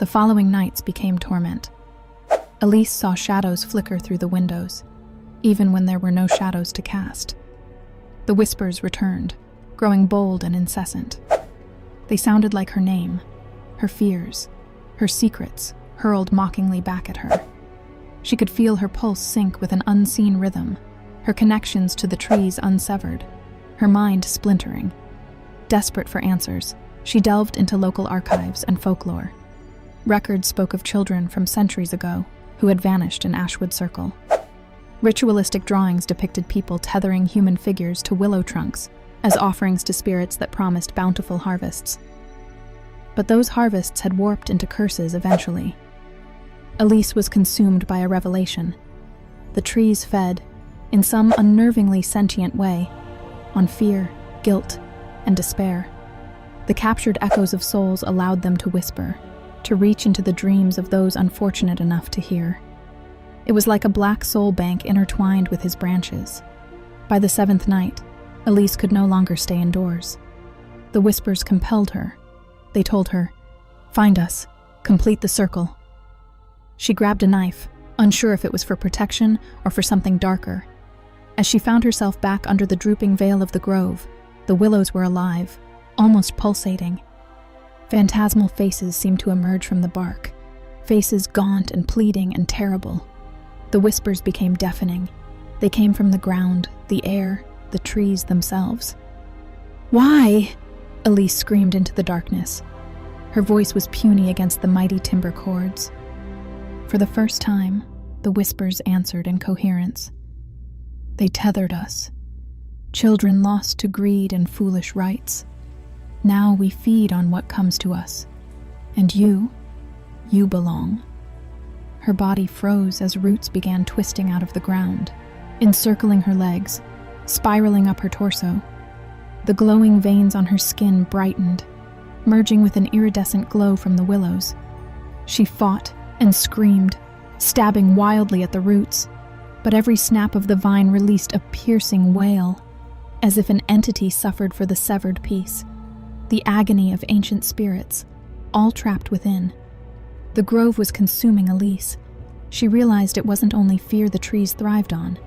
The following nights became torment. Elise saw shadows flicker through the windows, even when there were no shadows to cast. The whispers returned, growing bold and incessant. They sounded like her name, her fears, her secrets hurled mockingly back at her. She could feel her pulse sink with an unseen rhythm, her connections to the trees unsevered, her mind splintering. Desperate for answers, she delved into local archives and folklore. Records spoke of children from centuries ago who had vanished in Ashwood Circle. Ritualistic drawings depicted people tethering human figures to willow trunks as offerings to spirits that promised bountiful harvests. But those harvests had warped into curses eventually. Elise was consumed by a revelation. The trees fed, in some unnervingly sentient way, on fear, guilt, and despair. The captured echoes of souls allowed them to whisper, to reach into the dreams of those unfortunate enough to hear. It was like a black soul bank intertwined with his branches. By the seventh night, Elise could no longer stay indoors. The whispers compelled her. They told her, "Find us, complete the circle." She grabbed a knife, unsure if it was for protection or for something darker. As she found herself back under the drooping veil of the grove, the willows were alive, almost pulsating. Phantasmal faces seemed to emerge from the bark, faces gaunt and pleading and terrible. The whispers became deafening. They came from the ground, the air, the trees themselves. "Why?" Elise screamed into the darkness. Her voice was puny against the mighty timber cords. For the first time, the whispers answered in coherence. "They tethered us. Children lost to greed and foolish rights. Now we feed on what comes to us. And you belong." Her body froze as roots began twisting out of the ground, encircling her legs, spiraling up her torso. The glowing veins on her skin brightened, merging with an iridescent glow from the willows. She fought and screamed, stabbing wildly at the roots, but every snap of the vine released a piercing wail, as if an entity suffered for the severed piece. The agony of ancient spirits, all trapped within. The grove was consuming Elise. She realized it wasn't only fear the trees thrived on,